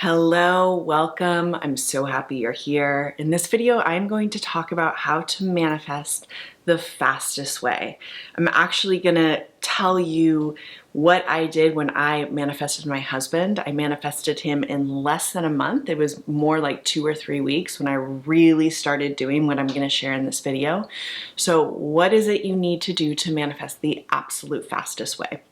Hello, welcome. I'm so happy you're here. In this video, I'm going to talk about how to manifest the fastest way. I'm actually gonna tell you what I did when I manifested my husband. I manifested him in less than a month. It was more like 2 or 3 weeks when I really started doing what I'm gonna share in this video. So what is it you need to do to manifest the absolute fastest way?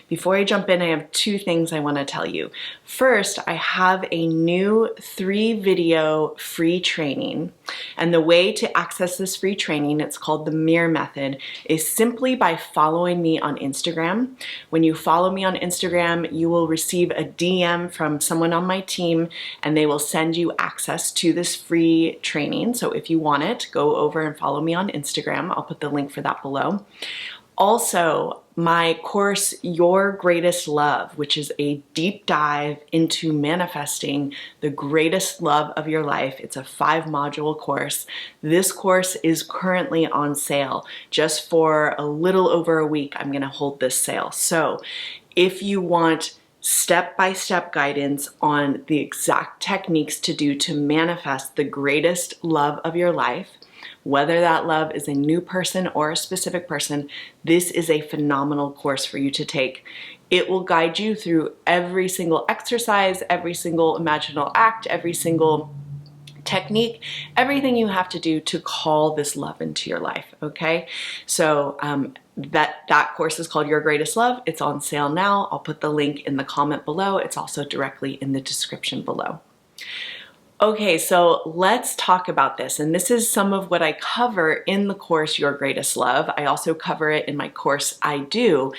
Before I jump in, I have 2 things I want to tell you. First, I have a new 3-video free training, and the way to access this free training, it's called the Mirror Method, is simply by following me on Instagram. When you follow me on Instagram, you will receive a DM from someone on my team, and they will send you access to this free training. So if you want it, go over and follow me on Instagram. I'll put the link for that below. Also, my course, Your Greatest Love, which is a deep dive into manifesting the greatest love of your life. It's a 5-module course. This course is currently on sale. Just for a little over a week, I'm going to hold this sale. So if you want step-by-step guidance on the exact techniques to do to manifest the greatest love of your life, whether that love is a new person or a specific person, this is a phenomenal course for you to take. It will guide you through every single exercise, every single imaginal act, every single technique, everything you have to do to call this love into your life, okay? So that course is called Your Greatest Love. It's on sale now. I'll put the link in the comment below. It's also directly in the description below. Okay, so let's talk about this. And this is some of what I cover in the course, Your Greatest Love. I also cover it in my course, I Do.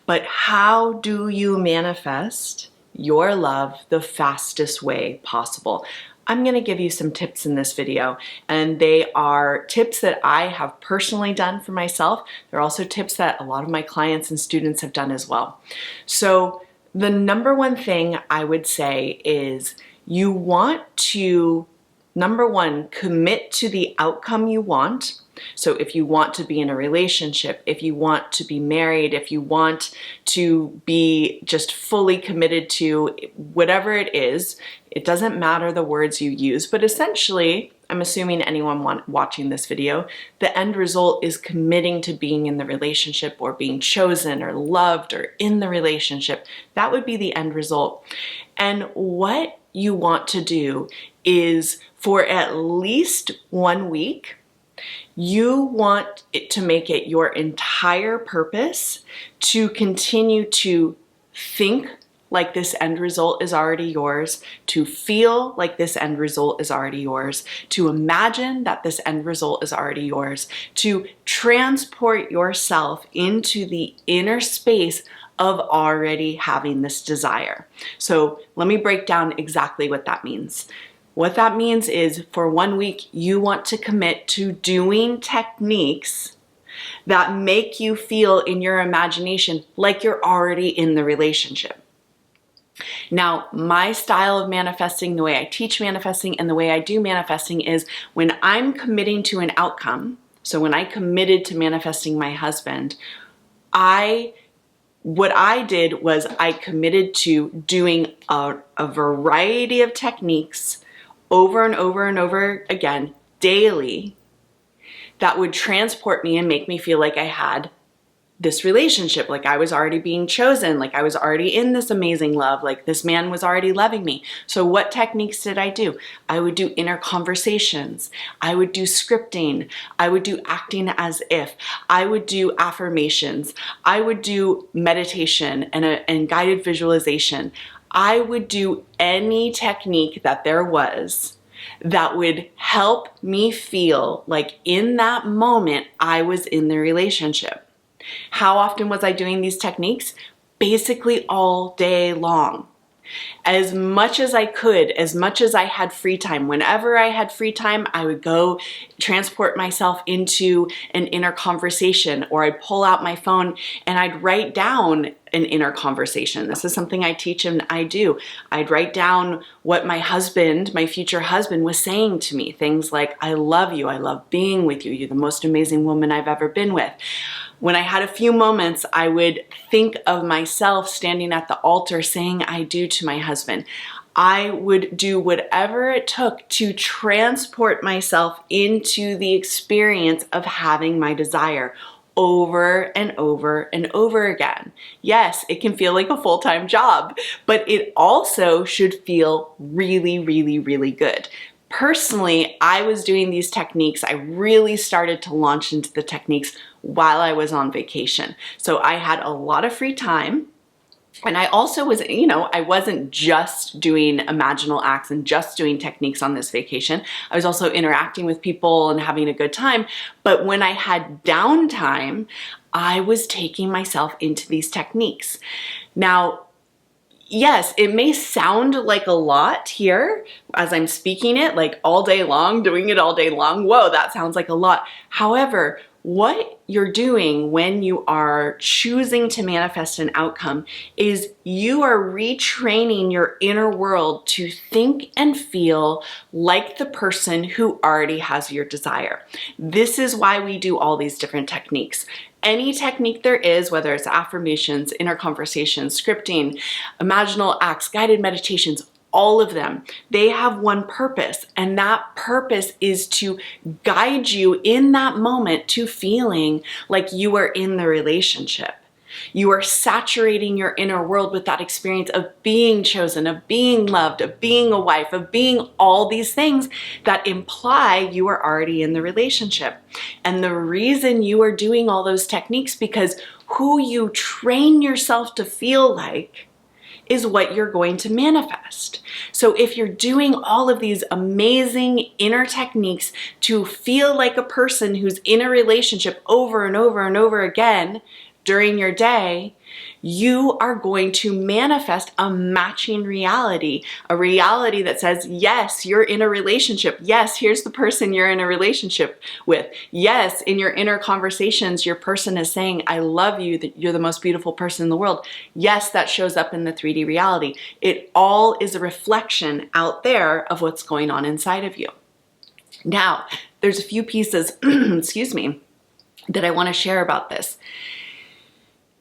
But how do you manifest your love the fastest way possible? I'm gonna give you some tips in this video, and they are tips that I have personally done for myself. They're also tips that a lot of my clients and students have done as well. So the number one thing I would say is you want to, number one, commit to the outcome you want. So if you want to be in a relationship, if you want to be married, if you want to be just fully committed to whatever it is, it doesn't matter the words you use, but essentially, I'm assuming anyone watching this video, the end result is committing to being in the relationship or being chosen or loved or in the relationship. That would be the end result. And what you want to do is for at least 1 week, you want it to make it your entire purpose to continue to think like this end result is already yours, to feel like this end result is already yours, to imagine that this end result is already yours, to transport yourself into the inner space of already having this desire. So let me break down exactly what that means. What that means is for 1 week, you want to commit to doing techniques that make you feel in your imagination like you're already in the relationship. Now, my style of manifesting, the way I teach manifesting and the way I do manifesting is when I'm committing to an outcome. So when I committed to manifesting my husband, what I did was I committed to doing a variety of techniques over and over and over again, daily, that would transport me and make me feel like I had this relationship, like I was already being chosen, like I was already in this amazing love, like this man was already loving me. So what techniques did I do? I would do inner conversations. I would do scripting. I would do acting as if. I would do affirmations. I would do meditation and guided visualization. I would do any technique that there was that would help me feel like in that moment I was in the relationship. How often was I doing these techniques? Basically all day long. As much as I could, as much as I had free time. Whenever I had free time, I would go transport myself into an inner conversation, or I'd pull out my phone and I'd write down an inner conversation. This is something I teach and I do. I'd write down what my husband, my future husband, was saying to me. Things like, I love you, I love being with you, you're the most amazing woman I've ever been with. When I had a few moments, I would think of myself standing at the altar saying I do to my husband. I would do whatever it took to transport myself into the experience of having my desire over and over and over again. Yes, it can feel like a full-time job, but it also should feel really, really, really good. Personally, I was doing these techniques. I really started to launch into the techniques while I was on vacation. So I had a lot of free time. And I also was, I wasn't just doing imaginal acts and just doing techniques on this vacation. I was also interacting with people and having a good time. But when I had downtime, I was taking myself into these techniques. Now, yes, it may sound like a lot here as I'm speaking it, like all day long, doing it all day long. Whoa, that sounds like a lot. However, what you're doing when you are choosing to manifest an outcome is you are retraining your inner world to think and feel like the person who already has your desire. This is why we do all these different techniques. Any technique there is, whether it's affirmations, inner conversations, scripting, imaginal acts, guided meditations, all of them, they have one purpose, and that purpose is to guide you in that moment to feeling like you are in the relationship. You are saturating your inner world with that experience of being chosen, of being loved, of being a wife, of being all these things that imply you are already in the relationship. And the reason you are doing all those techniques because who you train yourself to feel like is what you're going to manifest. So if you're doing all of these amazing inner techniques to feel like a person who's in a relationship over and over and over again during your day, you are going to manifest a matching reality, a reality that says, yes, you're in a relationship. Yes, here's the person you're in a relationship with. Yes, in your inner conversations, your person is saying, I love you, that you're the most beautiful person in the world. Yes, that shows up in the 3D reality. It all is a reflection out there of what's going on inside of you. Now, there's a few pieces, excuse me, that I want to share about this.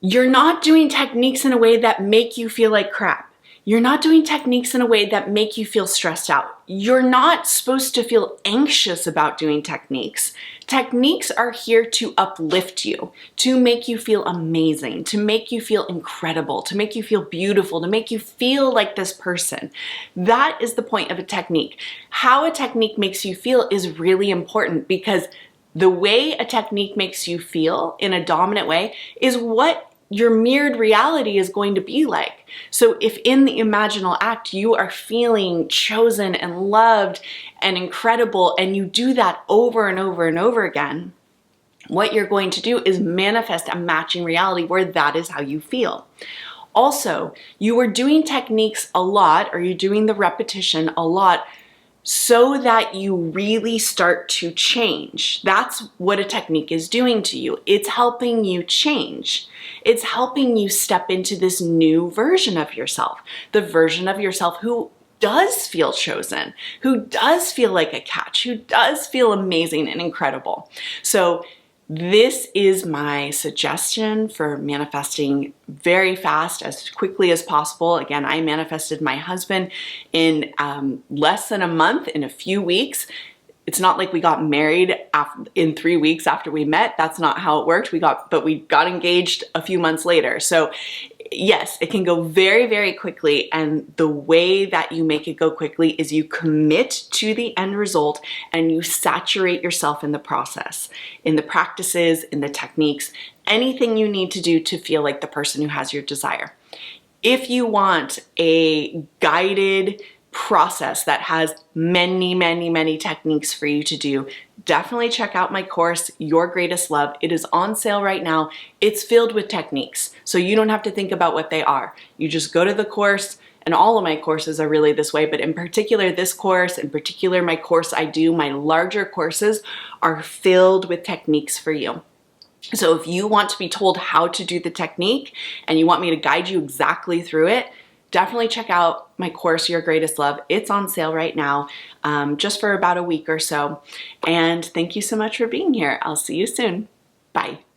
You're not doing techniques in a way that make you feel like crap. You're not doing techniques in a way that make you feel stressed out. You're not supposed to feel anxious about doing techniques. Techniques are here to uplift you, to make you feel amazing, to make you feel incredible, to make you feel beautiful, to make you feel like this person. That is the point of a technique. How a technique makes you feel is really important because the way a technique makes you feel in a dominant way is what your mirrored reality is going to be like. So if in the imaginal act you are feeling chosen and loved and incredible, and you do that over and over and over again, what you're going to do is manifest a matching reality where that is how you feel. Also, you are doing techniques a lot, or you're doing the repetition a lot, so that you really start to change. That's what a technique is doing to you. It's helping you change. It's helping you step into this new version of yourself, the version of yourself who does feel chosen, who does feel like a catch, who does feel amazing and incredible. So this is my suggestion for manifesting very fast, as quickly as possible. Again, I manifested my husband in less than a month, in a few weeks. It's not like we got married in 3 weeks after we met. That's not how it worked. But we got engaged a few months later. So yes, it can go very, very quickly. And the way that you make it go quickly is you commit to the end result and you saturate yourself in the process, in the practices, in the techniques, anything you need to do to feel like the person who has your desire. If you want a guided process that has many, many, many techniques for you to do, definitely check out my course, Your Greatest Love. It is on sale right now. It's filled with techniques, so you don't have to think about what they are. You just go to the course, and all of my courses are really this way, but in particular this course, in particular my course I do, my larger courses are filled with techniques for you. So if you want to be told how to do the technique and you want me to guide you exactly through it, definitely check out my course, Your Greatest Love. It's on sale right now, just for about a week or so. And thank you so much for being here. I'll see you soon. Bye.